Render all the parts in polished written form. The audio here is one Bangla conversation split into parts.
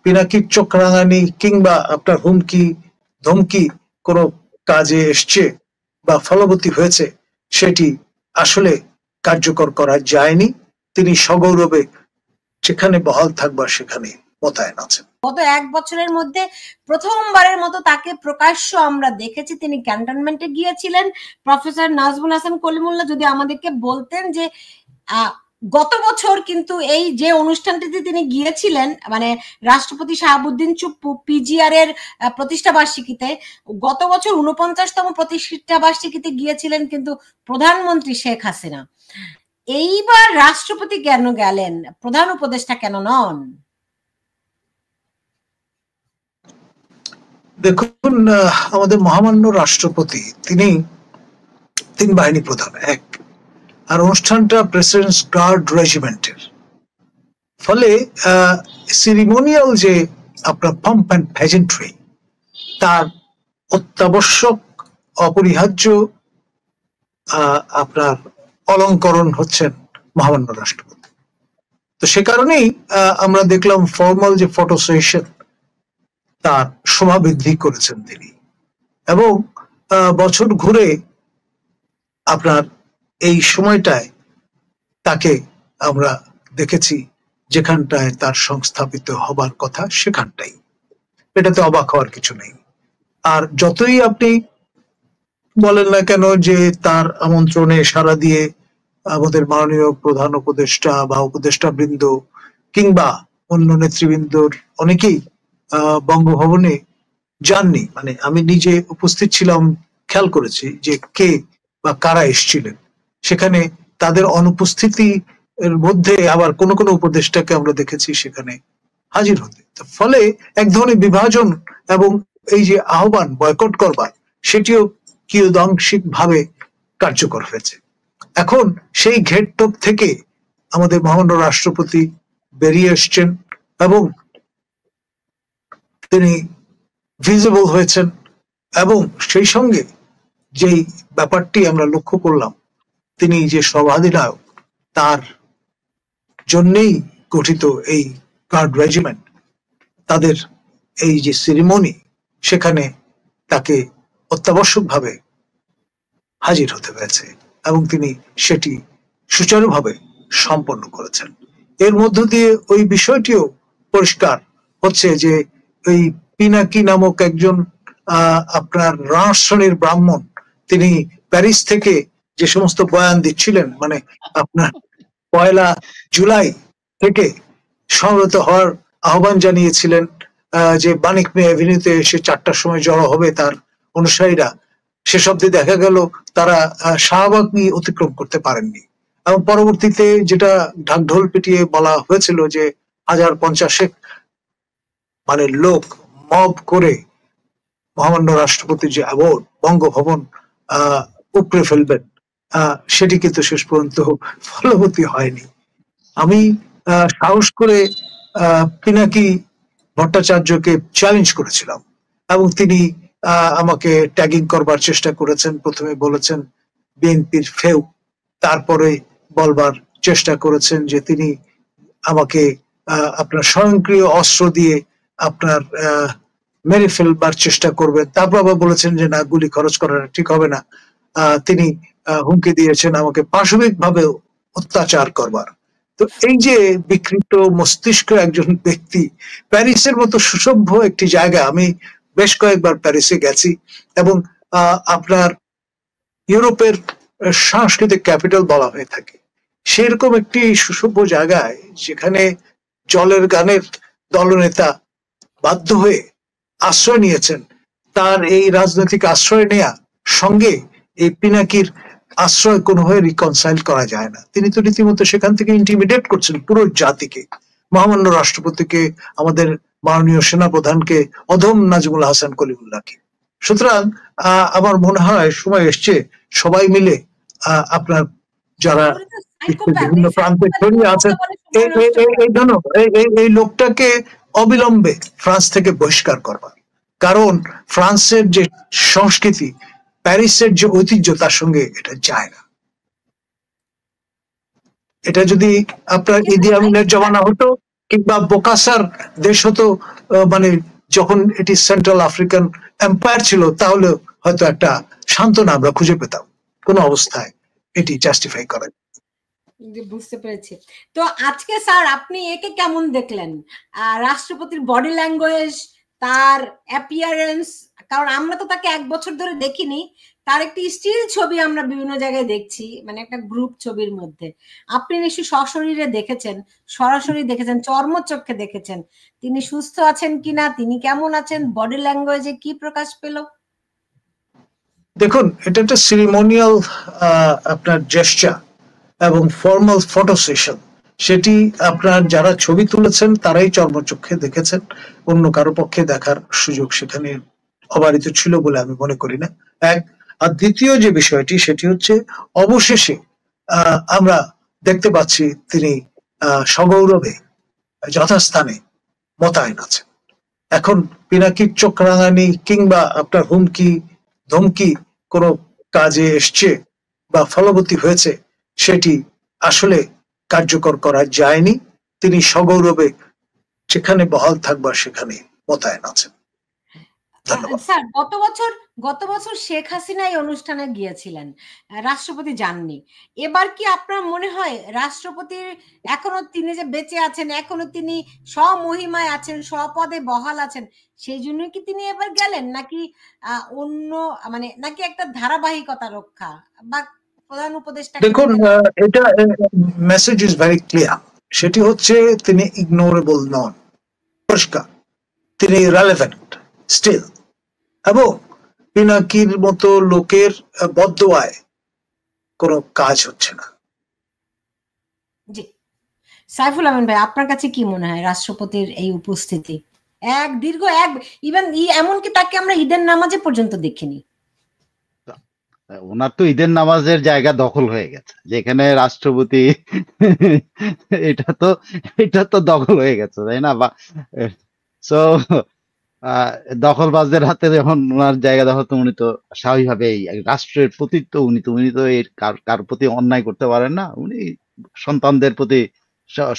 পিনাকির চোখ রাঙানি কিংবা আপনার হুমকি ধমকি কোনো কাজে এসছে বা ফলবতী হয়েছে সেটি আসলে কার্যকর করা যায়নি। তিনি সগৌরবে যেখানে বহাল থাকবার সেখানে মোতায়েন আছেন। গত 1 বছরের মধ্যে প্রথমবারের মতো তাকে প্রকাশ্য আমরা দেখেছি, তিনি ক্যান্টনমেন্টে গিয়েছিলেন। প্রফেসর নাজমুল হাসান কলিমুল্লাহ যদি আমাদেরকে বলতেন যে গত বছর কিন্তু এই যে অনুষ্ঠানটিতে তিনি গিয়েছিলেন, মানে রাষ্ট্রপতি শাহাবুদ্দিন চুপ্পু পিজিআর এর প্রতিষ্ঠা বার্ষিকীতে, গত বছর 49তম প্রতিষ্ঠা বার্ষিকীতে গিয়েছিলেন কিন্তু প্রধানমন্ত্রী শেখ হাসিনা। এইবার রাষ্ট্রপতি কেন গেলেন, প্রধান উপদেষ্টা কেন নন? দেখুন, আমাদের মহামান্য রাষ্ট্রপতি তিনি 3 বাহিনী প্রধান, এক, আর অনুষ্ঠানটা প্রেসিডেন্টস গার্ড রেজিমেন্টের। ফলে সিরিমোনিয়াল যে আপনার পাম্প অ্যান্ড প্যাজেন্ট্রি, তার অত্যাবশ্যক অপরিহার্য আপনার অলঙ্করণ হচ্ছেন মহামান্য রাষ্ট্রপতি। তো সে কারণেই আমরা দেখলাম ফর্মাল যে ফটো সেশন তার শোভা বৃদ্ধি করেছেন তিনি, এবং বছর ঘুরে আপনার এই সময়টায় তাকে আমরা দেখেছি যেখানটায় তার সংস্থাপিত হবার কথা সেখানটাই। এটাতে অবাক হওয়ার কিছু নেই। আর যতই আপনি বলেন না কেন যে তার আমন্ত্রণে সাড়া দিয়ে আমাদের মাননীয় প্রধান উপদেষ্টা বা উপদেষ্টা বৃন্দ কিংবা অন্য নেতৃবৃন্দর অনেকেই বঙ্গভবনে যাননি, মানে আমি নিজে উপস্থিত ছিলাম, খেয়াল করেছি যে কে বা কারা এসেছিলেন সেখানে। তাদের অনুপস্থিতি এর মধ্যে আবার কোন কোন উপদেষ্টাকে আমরা দেখেছি সেখানে হাজির হতে। ফলে এক ধরনের বিভাজন এবং এই যে আহ্বান বয়কট করবার, সেটিও কিয়দাংশিক ভাবে কার্যকর হয়েছে। এখন সেই ঘেরটোপ থেকে আমাদের মহামান্য রাষ্ট্রপতি বেরিয়ে এসছেন এবং তিনি ভিজিবল হয়েছেন, এবং সেই সঙ্গে যেই ব্যাপারটি আমরা লক্ষ্য করলাম, তিনি যে সর্বাধিনায়ক, তার জন্যেই গঠিত এই গার্ড রেজিমেন্ট, তাদের এই যে সেরিমনি, সেখানে তাকে অত্যাবশ্যকভাবে হাজির হতে হয়েছে এবং তিনি সেটি সুচারুভাবে সম্পন্ন করেছেন। এর মধ্য দিয়ে ওই বিষয়টিও পরিষ্কার হচ্ছে যে ওই পিনাকি নামক একজন আপনার রাঁশ শ্রেণীর ব্রাহ্মণ, তিনি প্যারিস থেকে যে সমস্ত বয়ান দিচ্ছিলেন, মানে আপনার 1 জুলাই থেকে সমবেত হওয়ার আহ্বান জানিয়েছিলেন, যে বানিক মে অ্যাভিনিউতে এসে 4টার সময় জড়ো হবে তার অনুসারীরা, সেসব দিয়ে দেখা গেল তারা শাহবাগ নিয়ে অতিক্রম করতে পারেননি। এবং পরবর্তীতে যেটা ঢাকঢোল পিটিয়ে বলা হয়েছিল যে 1050 মানে লোক মব করে মহামান্য রাষ্ট্রপতির যে অ্যাওয়ার্ড বঙ্গভবন উপড়ে ফেলবেন, সেটি কিন্তু শেষ পর্যন্ত ফলবতী হয়নি। আমি সাহস করে পিনাকি ভট্টাচার্যকে চ্যালেঞ্জ করেছিলাম এবং তিনি আমাকে ট্যাগিং করবার চেষ্টা করেছেন। প্রথমে বলেছেন বিএনপির ফেউ, তারপরে বলবার চেষ্টা করেছেন যে তিনি আমাকে আপনার স্বয়ংক্রিয় অস্ত্র দিয়ে আপনার মেরে ফেলবার চেষ্টা করবেন। তারপর আবার বলেছেন যে না, গুলি খরচ করাটা ঠিক হবে না। তিনি হুমকি দিয়েছেন আমাকে পাশবিকভাবে অত্যাচার করবার। তো এই যে বিকৃত মস্তিষ্ক একজন ব্যক্তি, প্যারিসের মতো সুসভ্য একটি জায়গা, আমি বেশ কয়েকবার প্যারিসে গেছি, এবং আপনার ইউরোপের সাংস্কৃতিক ক্যাপিটাল বলা হয়ে থাকে, সেরকম একটি সুসভ্য জায়গায় যেখানে জলের গানের দলনেতা বাধ্য হয়ে আশ্রয় নিয়েছেন, তার এই রাজনৈতিক আশ্রয় নেয়া সঙ্গে এই পিনাকির আশ্রয় কোনোভাবে রিকনসাইল করা যায় না। তিনি তো রীতিমতো সেখান থেকে ইন্টিমিডেট করছেন পুরো জাতিকে, মহামান্য রাষ্ট্রপতিকে, আমাদের মাননীয় সেনাপ্রধানকে, অধম নাজমুল হাসান কলিমুল্লাহকে। সুতরাং আমার মনে হয় সময় এসছে সবাই মিলে আপনার যারা বিভিন্ন প্রান্তে ছড়িয়ে আছেন এই লোকটাকে অবিলম্বে ফ্রান্স থেকে বহিষ্কার করবার। কারণ ফ্রান্সের যে সংস্কৃতি, প্যারিসের যে ঐতিহ্য, তার সঙ্গে এটা যায় না। এটা যদি আপনার ইদি আমিনের জমানা হতো, কিংবা বোকাসার দেশ হতো মানে যখন এটি সেন্ট্রাল আফ্রিকান এম্পায়ার ছিল, তাহলে হয়তো একটা সান্ত্বনা আমরা খুঁজে পেতাম। কোন অবস্থায় এটি জাস্টিফাই করে। বুঝতে পেরেছি। তো আজকে স্যার আপনি একে কেমন দেখলেন, রাষ্ট্রপতির বডি ল্যাঙ্গুয়েজ, তার অ্যাপিয়ারেন্স? কারণ আমরা তো তাকে 1 বছর ধরে দেখিনি, তার একটি স্টিল ছবি আমরা বিভিন্ন জায়গায় দেখছি, মানে একটা গ্রুপ ছবির মধ্যে। আপনি নিশ্চয়ই সশরীরে দেখেছেন, সরাসরি দেখেছেন, চর্মচক্ষে দেখেছেন তিনি সুস্থ আছেন কিনা, তিনি কেমন আছেন, বডি ল্যাঙ্গুয়েজে কি প্রকাশ পেল? দেখুন, এটা একটা সিরিমোনিয়াল আপনার জেস্চার এবং ফর্মাল ফটো সেশন। সেটি আপনার যারা ছবি তুলেছেন তারাই চর্মচক্ষে দেখেছেন, অন্য কারো পক্ষে দেখার সুযোগ সেখানে অবারিত ছিল বলে আমি মনে করি না। এক। আর দ্বিতীয় যে বিষয়টি সেটি হচ্ছে অবশেষে আমরা দেখতে পাচ্ছি তিনি সগৌরবে যথাস্থানে মোতায়েন আছেন। এখন পিনাকির চোখ রাঙানি কিংবা আপনার হুমকি ধমকি কোনো কাজে এসছে বা ফলবতী হয়েছে সেটি আসলে কার্যকর করা যায়নি। তিনি সগৌরবে যেখানে বহাল থাকবার সেখানে মোতায়েন আছেন। ধন্যবাদ। স্যার, গত বছর শেখ হাসিনা এই অনুষ্ঠানে গিয়েছিলেন, রাষ্ট্রপতি যাননি। এবার কি আপনার মনে হয় রাষ্ট্রপতির এখনো তিনি যে বেঁচে আছেন, এখনো তিনি স্বমহিমায় আছেন, স্বপদে বহাল আছেন, সেই জন্য কি তিনি এবার গেলেন, নাকি অন্য মানে নাকি একটা ধারাবাহিকতা রক্ষা, বা প্রধান উপদেষ্টা? দেখুন, এটা মেসেজ ইজ ভেরি ক্লিয়ার। সেটি হচ্ছে তিনি ইগনোরেবল নন, পরিষ্কার তিনি রেলেভেন্ট স্টিল, এবং পিনাকির মতো লোকের বদদোয়ায় কোনো কাজ হচ্ছে না। জি, সাইফুল আমিন ভাই, আপনার কাছে কি মনে হয় রাষ্ট্রপতির এই উপস্থিতি? দীর্ঘ ইভেন এমনকি তাকে আমরা ঈদের নামাজে পর্যন্ত দেখিনি। ওনার তো ঈদের নামাজের জায়গা দখল হয়ে গেছে, যেখানে রাষ্ট্রপতি এটা তো দখল হয়ে গেছে, তাই না? সো দখলবাজদের হাতে যখন ওনার জায়গা দখল, তো উনি তো স্বাভাবিকভাবে রাষ্ট্রের প্রতি তো উনি তো এর কার প্রতি অন্যায় করতে পারেন না। উনি সন্তানদের প্রতি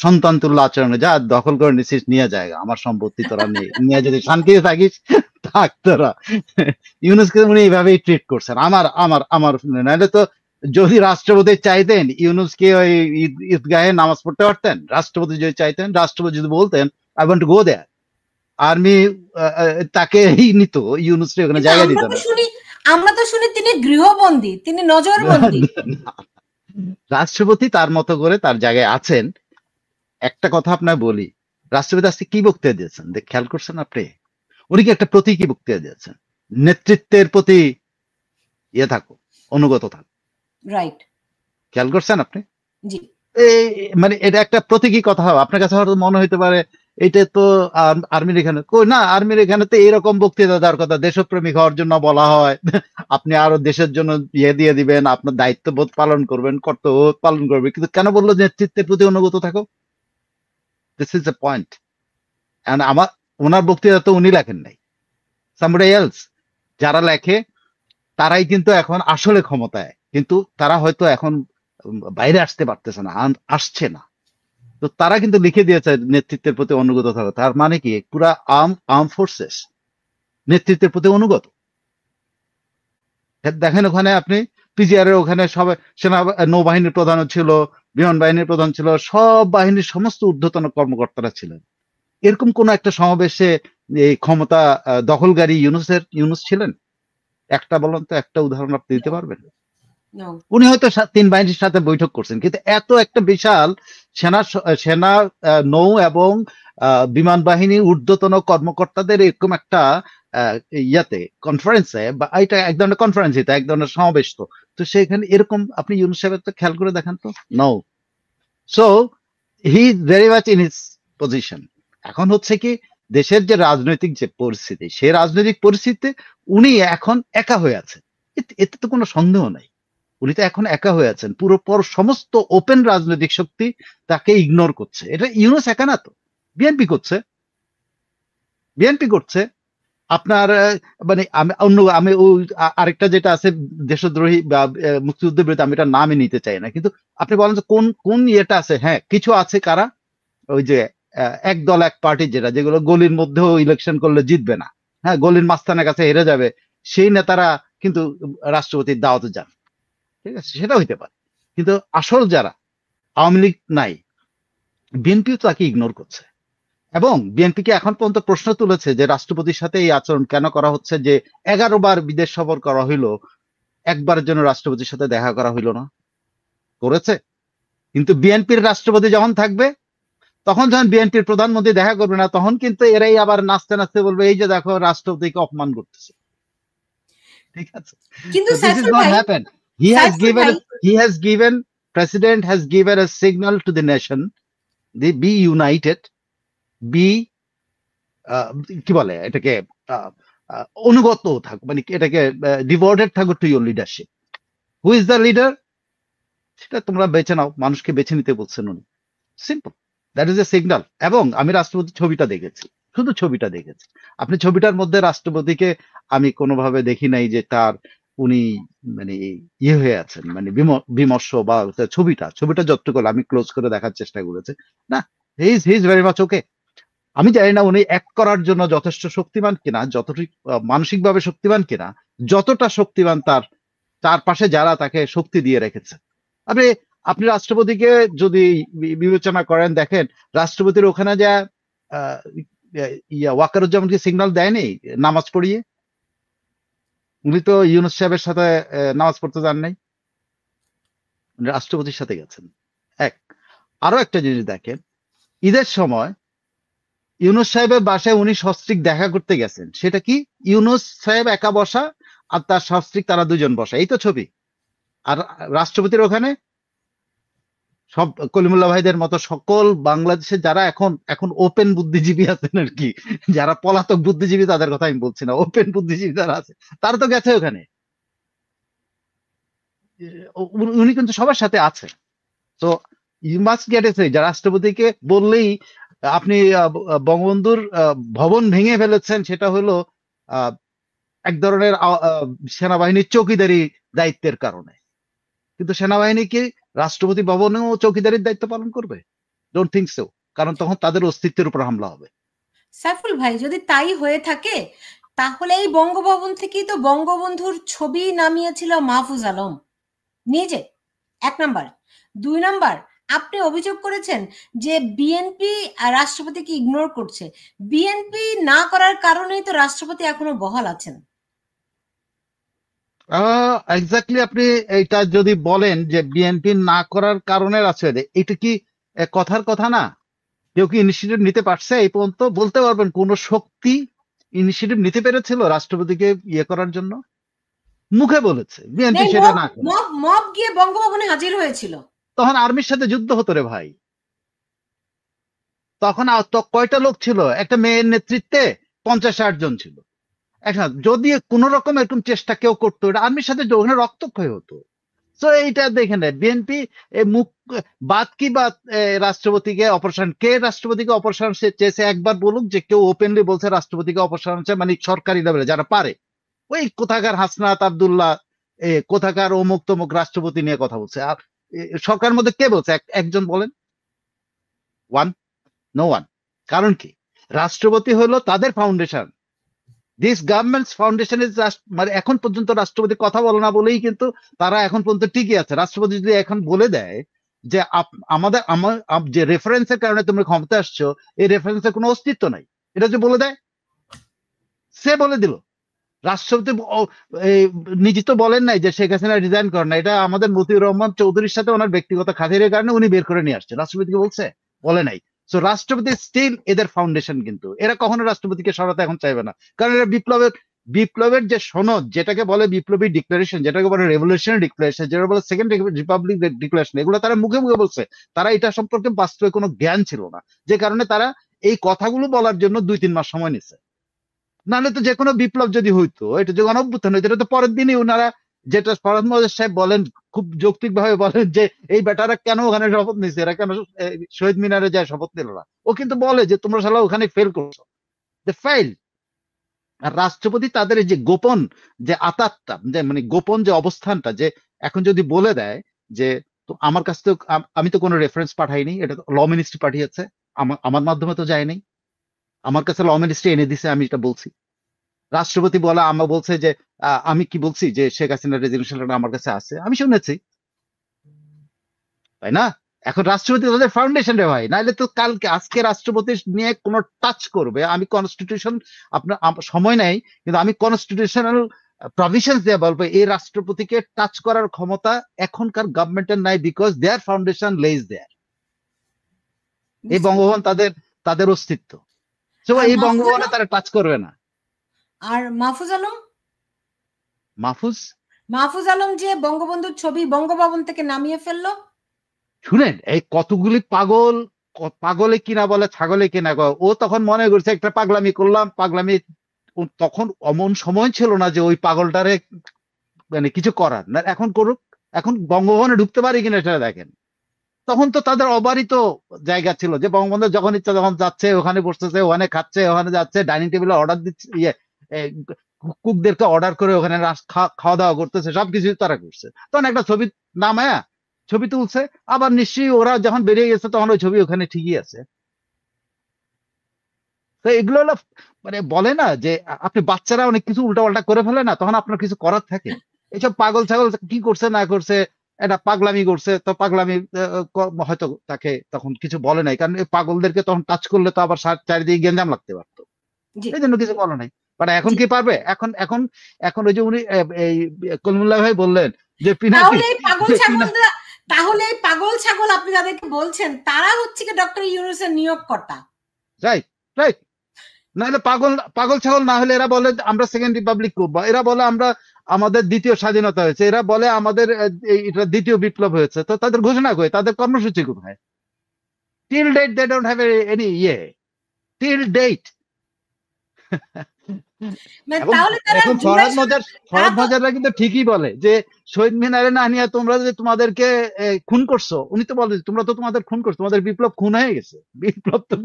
সন্তান তুল্য আচরণে, যা দখল করে নিছিস নিয়ে জায়গা, আমার সম্পত্তি তোরা নিয়ে যদি শান্তিতে থাকিস থাক তোরা। ইউনুসকে উনি এইভাবেই ট্রিট করছেন। আমার নাহলে তো যদি রাষ্ট্রপতি চাইতেন ইউনুসকে ওই ঈদগাহে নামাজ পড়তে পারতেন। রাষ্ট্রপতি যদি চাইতেন, রাষ্ট্রপতি যদি বলতেন I want to go there, army তাকে নিত, ইউনুসকে ওখানে জায়গা দিত না। আমরা তো শুনি তিনি গৃহবন্দী, তিনি নজরবন্দী। রাষ্ট্রপতি তার মতো করে তার জায়গায় আছেন। একটা কথা আপনার বলি, রাষ্ট্রপতি আজকে কি বক্তৃতা দিয়েছেন খেয়াল করছেন আপনি? উনি কি একটা প্রতীকী বক্তৃতা দিয়েছেন, নেতৃত্বের প্রতি থাকো, অনুগত থাকো। রাইট, খেয়াল করছেন আপনি? জি। মানে এটা একটা প্রতীকী কথা হবে। আপনার কাছে হয়তো মনে হইতে পারে এটা তো আর্মির এখানে না, আর্মির এখানে তো এরকম বক্তৃতা দেওয়ার কথা, দেশপ্রেমিক হওয়ার জন্য বলা হয়। আপনি আরো দেশের জন্য দিয়ে দিবেন, আপনার দায়িত্ববোধ পালন করবেন, কর্তব্য পালন করবেন, কিন্তু কেন বললো নেতৃত্বের প্রতি অনুগত থাকো? This is a point. আমার ওনার বক্তৃতা তো উনি লেখেন নাই, somebody else। যারা লেখে তারাই কিন্তু এখন আসলে ক্ষমতায়, কিন্তু তারা হয়তো এখন বাইরে আসতে পারতেছে না, আসছে না। তো তারা কিন্তু লিখে দিয়েছে নেতৃত্বের প্রতি অনুগত থাকা। তার মানে কি পুরা আর্ম ফোর্সেস নেতৃত্বের প্রতি অনুগত। দেখেন ওখানে আপনি পিজিআর এর ওখানে সবাই সেনা নৌবাহিনীর প্রধানও ছিল, বিমান বাহিনীর প্রধান ছিল, সব বাহিনীর সমস্ত ঊর্ধ্বতন কর্মকর্তারা ছিলেন। এরকম কোন একটা সমাবেশে এই ক্ষমতা দখলকারী ইউনুস ছিলেন? একটা বলেন তো, একটা উদাহরণ আপনি দিতে পারবেন? উনি হয়তো 3 বাহিনীর সাথে বৈঠক করছেন, কিন্তু এত একটা বিশাল সেনা নৌ এবং বিমান বাহিনীর ঊর্ধ্বতন কর্মকর্তাদের এরকম একটা কনফারেন্সে, বা এটা এক ধরনের কনফারেন্স, এটা এক ধরনের সমাবেশ, তো সেখানে এরকম আপনি ইউনুস সাহেবের তো খেয়াল করে দেখেন তো, no. So he is very much in his position. এখন হচ্ছে কি, দেশের যে রাজনৈতিক যে পরিস্থিতি, সেই রাজনৈতিক পরিস্থিতিতে উনি এখন একা হয়ে আছেন, এতে তো কোনো সন্দেহ নাই। উনি তো এখন একা হয়ে আছেন, পুরো সমস্ত ওপেন রাজনৈতিক শক্তি তাকে ইগনোর করছে। এটা ইউনুস একা না তো, বিএনপি করছে। আপনার মানে আমি আরেকটা যেটা আছে দেশদ্রোহী বা মুক্তিযুদ্ধের বিরুদ্ধে, আমি এটা নামই নিতে চাই না, কিন্তু আপনি বলেন যে কোন ইয়েটা আছে? হ্যাঁ, কিছু আছে। কারা? ওই যে এক দল এক পার্টি যেগুলো গলির মধ্যেও ইলেকশন করলে জিতবে না, হ্যাঁ, গলির মাস্তানের কাছে হেরে যাবে, সেই নেতারা কিন্তু রাষ্ট্রপতির দাওয়াতে যান, ঠিক আছে, সেটা হইতে পারে। কিন্তু আসল যারা আওয়ামী লীগ নাই, বিএনপিও তাকে ইগনোর করছে, এবং বিএনপিকে এখন পর্যন্ত প্রশ্ন তুলেছে যে রাষ্ট্রপতির সাথে এই আচরণ কেন করা হচ্ছে, যে 11 বার বিদেশ সফর করা হইলো, একবারের জন্য রাষ্ট্রপতির সাথে দেখা করা হইলো না, করেছে। কিন্তু বিএনপির রাষ্ট্রপতি যখন থাকবে, তখন যখন বিএনপির প্রধানমন্ত্রী দেখা করবে না, তখন কিন্তু এরাই আবার নাচতে নাচতে বলবে এই যে দেখো রাষ্ট্রপতিকে অপমান করতেছে, ঠিক আছে। কিন্তু So this is Saiful not ভাই, happened. সাইফুল ভাই, President has given a signal to the nation, they be united, be কি বলে এটাকে, অনুগত থাকুক, মানে এটাকে ডিভোটেড থাকুক to your leadership. Who is the leader, সেটা তোমরা বেছে নাও, মানুষকে বেছে নিতে বলছেন উনি, simple, that is a signal. এবং আমি রাষ্ট্রপতির ছবিটা দেখেছি, শুধু ছবিটা দেখেছি। আপনি ছবিটার মধ্যে রাষ্ট্রপতিকে আমি কোনোভাবে দেখি নাই যে তার উনি মানে ইয়ে হয়ে আছেন, মানে বিমর্ষ, বা ছবিটা যতটুকু আমি ক্লোজ করে দেখার চেষ্টা করেছি, না, হি ইজ ভেরি মাচ ওকে। আমি জানি না উনি অ্যাক্ট করার জন্য যথেষ্ট শক্তিমান কিনা, যতটুকু মানসিকভাবে শক্তিমান কিনা, যতটা শক্তিমান তার চারপাশে যারা তাকে শক্তি দিয়ে রেখেছে। আপনি রাষ্ট্রপতিকে যদি বিবেচনা করেন, দেখেন রাষ্ট্রপতির ওখানে যা ওয়াকারুজ্জামানকে সিগন্যাল দেয়নি নামাজ পড়িয়ে, উনি তো ইউনূস সাহেবের সাথে নামাজ পড়তে যান নাই, উনি রাষ্ট্রপতির সাথে গেছেন। আরো একটা জিনিস দেখেন, ঈদের সময় ইউনূস সাহেবের বাসায় উনি সস্ত্রীক দেখা করতে গেছেন, সেটা কি, ইউনূস সাহেব একা বসা আর তার সস্ত্রীক তারা দুজন বসা, এই তো ছবি। আর রাষ্ট্রপতির ওখানে সব কলিমুল্লাহ ভাইদের মতো সকল বাংলাদেশের যারা এখন ওপেন বুদ্ধিজীবী আছেন আর কি, যারা পলাতক বুদ্ধিজীবী তাদের কথা আমি বলছি না, ওপেন বুদ্ধিজীবী যারা আছে তারা তো গেছে ওখানে, উনি কিন্তু সবার সাথে আছে। তো ইউ মাস্ট গেট এ যে রাষ্ট্রপতিকে বললেই আপনি বঙ্গবন্ধুর ভবন ভেঙে ফেলেছেন, সেটা হলো এক ধরনের সেনাবাহিনীর চৌকিদারি দায়িত্বের কারণে, কিন্তু সেনাবাহিনী কি রাষ্ট্রপতি ভবনেও চৌকিদারির দায়িত্ব পালন করবে? ডোন্ট থিঙ্ক সো, কারণ তখন তাদের অস্তিত্বের উপর হামলা হবে। সাইফুল ভাই, যদি তাই হয়ে থাকে তাহলে এই বঙ্গভবন থেকেই তো বঙ্গবন্ধুর ছবি নামিয়েছিল মাহফুজ আলম নিজে, 1 নাম্বার। 2 নাম্বার, আপনি অভিযোগ করেছেন যে বিএনপি রাষ্ট্রপতিকে ইগনোর করছে, বিএনপি না করার কারণেই তো রাষ্ট্রপতি এখনো বহাল আছেন। এক্স্যাক্টলি, আপনি এটা যদি বলেন যে বিএনপি না করার কারণে আছে, এটা কি কথার কথা না? কেউ কি ইনিশিয়েটিভ নিতে পারছে এই পর্যন্ত? বলতে পারবেন কোন শক্তি ইনিশিয়েটিভ নিতে পেরেছিল রাষ্ট্রপতিকে ইয়ে করার জন্য? মুখে বলেছে, বিএনপি সেটা না করে। মব গিয়ে বঙ্গভবনে হাজির হয়েছিল, তখন আর্মির সাথে যুদ্ধ হতো রে ভাই, তখন কয়টা লোক ছিল? একটা মেয়ের নেতৃত্বে 50-60 জন ছিল একসাথে। যদি কোন রকম এরকম চেষ্টা কেউ করতো, এটা আর্মির সাথে ওখানে রক্তক্ষয় হতো। তো এইটা দেখে নেয় বিএনপি মুখ বাদ কি বাদ, রাষ্ট্রপতিকে অপসারণ, কে রাষ্ট্রপতিকে অপসারণ চেয়েছে একবার বলুক, যে কেউ ওপেনলি বলছে রাষ্ট্রপতিকে অপসারণ চায়, মানে সরকারি লেভেলে যারা পারে, ওই কোথাকার হাসনাত আব্দুল্লাহ, কোথাকার অমুক তমুক রাষ্ট্রপতি নিয়ে কথা বলছে। আর সরকারের মধ্যে কে বলছে? একজন বলেন, নো ওয়ান। কারণ কি, রাষ্ট্রপতি হলো তাদের foundation, this government's foundation is, মানে এখন পর্যন্ত রাষ্ট্রপতি কথা বলে না বলেই কিন্তু তারা এখন পর্যন্ত টিকে আছে। রাষ্ট্রপতি যদি এখন বলে দেয় যে আমার যে রেফারেন্সের কারণে তুমি ক্ষমতা আসছো, এই রেফারেন্সের কোনো অস্তিত্ব নাই, এটা যে বলে দেয়, সে বলে দিল। রাষ্ট্রপতি নিজে তো বলেন নাই যে শেখ হাসিনা রিজাইন করেন না, এটা আমাদের মতিউর রহমান চৌধুরীর সাথে ওনার ব্যক্তিগত খাতিরের কারণে উনি বের করে নিয়ে আসছে। রাষ্ট্রপতিকে বলছে? বলে নাই। সো রাষ্ট্রপতি স্টিল এদের ফাউন্ডেশন, কিন্তু এরা কখনো রাষ্ট্রপতিকে সরাতে এখন চাইবে না, কারণ এরা বিপ্লবের যে সনদ, যেটাকে বলে বিপ্লবী ডিক্লারেশন, যেটাকে বলে রেভলিউশনারি ডিক্লারেশন, যেটা বলে সেকেন্ড রিপাবলিক ডিক্লারেশন, এগুলো তারা মুখে মুখে বলছে। তারা এটা সম্পর্কে বাস্তবে কোনো জ্ঞান ছিল না, যে কারণে তারা এই কথাগুলো বলার জন্য 2-3 মাস সময় নিচ্ছে। নাহলে তো যে কোনো বিপ্লব যদি হইতো, এটা যে গণঅভ্যুত্থান হইতো, এটা তো পরের দিনই ওনারা, যেটা ফরহাদ মোহাম্মদ সাহেব বলেন, খুব যৌক্তিক ভাবে বলেন যে এই বেটারা কেন ওখানে শপথ নিচ্ছে, এরা কেন শহীদ মিনারে যায় শপথ নিল না। ও কিন্তু বলে যে তোমরা শালা ওখানে ফেল করছো, ফেল। আর রাষ্ট্রপতি তাদের যে গোপন যে আতাতটা, যে মানে গোপন যে অবস্থানটা, যে এখন যদি বলে দেয় যে তো আমার কাছ থেকে, আমি তো কোনো রেফারেন্স পাঠাইনি, এটা তো ল মিনিস্ট্রি পাঠিয়েছে, আমার মাধ্যমে তো যায় নাই, আমার কাছে ল মিনিস্ট্রি এনে দিছে, আমি এটা বলছি। রাষ্ট্রপতি বলা আমার বলছে যে আমি কি বলছি যে শেখ হাসিনার রেজিগনেশন লেটার আমার কাছে আছে, আমি শুনেছি, তাই না? এখন রাষ্ট্রপতি তাদের ফাউন্ডেশন রে ভাই, নাহলে তো কালকে আজকে রাষ্ট্রপতি নিয়ে কোনো টাচ করবে, আমি কনস্টিটিউশন আপনার সময় নাই, কিন্তু আমি কনস্টিটিউশনাল প্রভিশন দিয়ে বলবো এই রাষ্ট্রপতিকে টাচ করার ক্ষমতা এখনকার গভর্নমেন্টের নাই, বিকজ দেয়ার ফাউন্ডেশন লেইজ দেয়ার। এই বঙ্গভবন তাদের তাদের অস্তিত্ব, তো আর এই মাহফুজ বঙ্গভবনে আলম, তারা টাচ করবে না। আর মাহফুজ আলম, মাহফুজ, মাহফুজ আলম যে বঙ্গবন্ধুর ছবি বঙ্গভবন থেকে নামিয়ে ফেললো। শুনেন এই কতগুলি পাগল, পাগলে কিনা বলে ছাগলে কিনা কয়, ও তখন মনে করছে একটা পাগলামি করলাম, পাগলামি, তখন অমন সময় ছিল না যে ওই পাগলটারে মানে কিছু করার না, এখন করুক, এখন বঙ্গভবনে ঢুকতে পারি কিনা সেটা দেখেন। তখন তো তাদের অবারিত জায়গা ছিল, যে বঙ্গবন্ধু যখন ইচ্ছা যখন যাচ্ছে, ওখানে বসতেছে, ওখানে খাচ্ছে, ওখানে যাচ্ছে, ডাইনিং টেবিলে অর্ডার দিচ্ছে, কুকদেরকে অর্ডার করে ওখানে খাওয়া দাওয়া করতেছে, সবকিছু তারা করছে। তখন একটা ছবি নামায়া ছবি তুলছে, আবার নিশ্চয়ই ওরা যখন বেরিয়ে গেছে তখন ওই ছবি ওখানে ঠিকই আছে। তো এগুলো হলো মানে বলে না যে আপনি বাচ্চারা অনেক কিছু উল্টাপাল্টা করে ফেলে না, তখন আপনার কিছু করার থাকে। এইসব পাগল ছাগল কি করছে না করছে, এটা পাগলামি করছে, তো পাগলামি হয়তো তাকে তখন কিছু বলে নাই, কারণ এই পাগলদেরকে তখন টাচ করলে তো আবার চারিদিকে গেঞ্জাম লাগতে পারতো, জি এই জন্য কিছু বলে নাই। বাট এখন জি। কি পারবে? এখন এখন এখন ওই যে উনি এই কলিমুল্লাহ ভাই বললেন যে পিনাকি, তাহলে এই পাগল ছাগলরা, তাহলে এই পাগল ছাগল আপনি যাদেরকে বলছেন তারা হচ্ছে কি ডক্টর ইউনূসের নিয়োগকর্তা? Right, right. নাহলে পাগল পাগল ছাগল না হলে এরা বলে আমরা সেকেন্ড রিপাবলিক করব, এরা বলে আমরা আমাদের দ্বিতীয় স্বাধীনতা হয়েছে, এরা বলে আমাদের এটা দ্বিতীয় বিপ্লব হয়েছে, তো তাদের ঘোষণা করে তাদের কর্মসূচি কোথায়? Till date they don't have any till date. মানে এবং তাহলে তারা এখন জুলাই ফরহাদ তারা তো মজাররা কিন্তু ঠিকই বলে যে শহীদ মিনারে না নিয়ে তোমরা যে তোমাদেরকে খুন করছো, উনি তো বলে তোমরা তো তোমাদের খুন করছো, তোমাদের বিপ্লব খুন হয়ে গেছে, বিপ্লব তো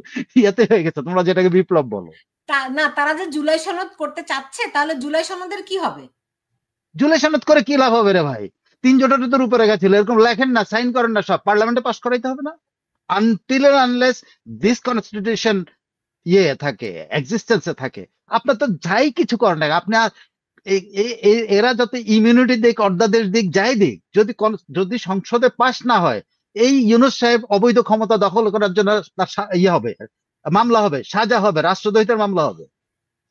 ইয়াতে হয়ে গেছে, তোমরা যেটাকে বিপ্লব বলো। না, তারা যে জুলাই সনদ করতে চাচ্ছে, তাহলে জুলাই সনদের কি হবে? জুলাই সনদ করে কি লাভ হবে রে ভাই? 3 জোটের তো রূপরেখা ছিল, এরকম লেখেন না, সাইন করেন না, সব পার্লামেন্টে পাস করাইতে হবে না? আনটিল আনলেস দিস কনস্টিটিউশন থাকে, এক্সিস্টেন্সে থাকে, আপনার তো যাই কিছু করেন না আপনি এরা যত ইমিউনিটি দিক, অর্ধাদেশ দিক, যাই দিক, যদি সংসদে পাস না হয়, এই ইউনূস সাহেব অবৈধ ক্ষমতা দখল করার জন্য তার হবে, মামলা হবে, সাজা হবে, রাষ্ট্রদ্রোহিতার মামলা হবে।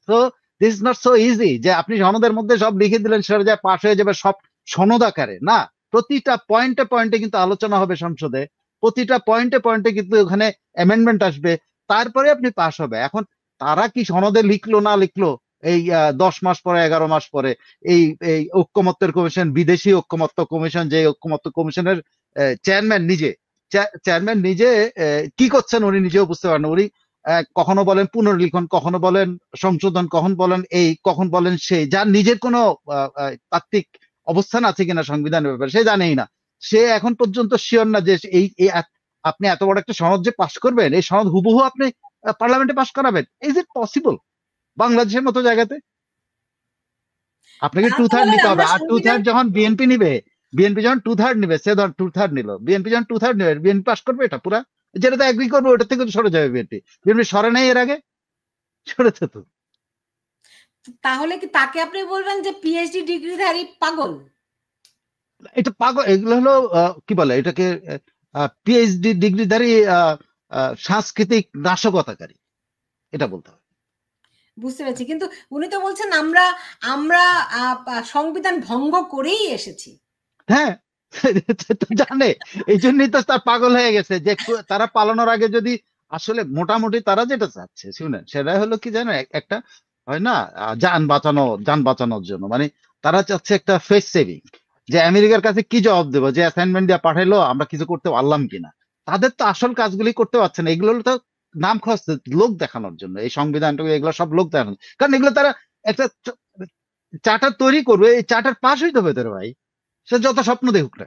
তো this is not so easy যে আপনি সনদের মধ্যে সব লিখে দিলেন সেটা যা পাশ হয়ে যাবে সব সনদ আকারে, না, প্রতিটা পয়েন্টে পয়েন্টে কিন্তু আলোচনা হবে সংসদে, প্রতিটা পয়েন্টে পয়েন্টে কিন্তু ওখানে অ্যামেন্ডমেন্ট আসবে, তারপরে আপনি পাশ হবে। এখন তারা কি সনদে লিখলো না লিখলো, এই 10 মাস পরে 11 মাস পরে এই এই ঐক্যমত্যের কমিশন, বিদেশি ঐক্যমত্য কমিশন, যে ঐক্যমত্য কমিশনের চেয়ারম্যান নিজে কি করছেন উনি নিজেও বুঝতে পারেন। উনি কখনো বলেন পুনর্লিখন, কখনো বলেন সংশোধন, কখন বলেন এই, কখন বলেন সেই, যার নিজের কোনো তাত্ত্বিক অবস্থান আছে কিনা সংবিধানের ব্যাপারে সে জানেই না। সে এখন পর্যন্ত শিওর না যে আপনি এত বড় একটা সনদ যে পাশ করবেন, এই সনদ হুবহু আপনি পার্লামেন্টে পাশ করাবেন, ইজ ইট পসিবল? বাংলাদেশের মতো জায়গাতে আপনাকে 2/3 নিতে হবে, আর 2/3 যখন বিএনপি নিবে, বিএনপি যখন 2/3 নিবে, সে ধর 2/3 নিল, বিএনপি যখন 2/3 নেবে, বিএনপি পাস করবে এটা পুরা, যেটাতে এগ্রি করবে ওটা থেকে সরে যাবে বিএনপি। বিএনপি সরে নাই এর আগে, সরেছে তো। তাহলে কি তাকে আপনি বলবেন যে পিএইচডি ডিগ্রিধারী পাগল? এটা পাগল, এগুলো হলো কি বলে এটাকে, পিএইচডি ডিগ্রিধারী সাংস্কৃতিক নাশকতাকারী, এটা বলতে হবে। বুঝতে পেরেছি, কিন্তু উনি তো বলছেন আমরা আমরা সংবিধান ভঙ্গ করেই এসেছি। হ্যাঁ জানে, এই জন্যই তো তার পাগল হয়ে গেছে যে তারা পালানোর আগে যদি আসলে মোটামুটি তারা যেটা চাচ্ছে শুনেন সেটা হলো কি জানো, একটা হয় না যান বাঁচানোর জন্য, মানে তারা চাচ্ছে একটা ফেস সেভিং, যে আমেরিকার কাছে কি জবাব দেবো, যে অ্যাসাইনমেন্ট দিয়ে পাঠাইলো আমরা কিছু করতে পারলাম কিনা। তাদের তো আসল কাজগুলি করতে পারছে না, এগুলো তো নাম খরচ লোক দেখানোর জন্য, এই সংবিধানটা এগুলো সব লোক দেখানো, কারণ এগুলো তারা একটা চার্টার তৈরি করবে, এই চার্টার পাস হইতে হবে তোর ভাই, সে যত স্বপ্ন দেখুক না।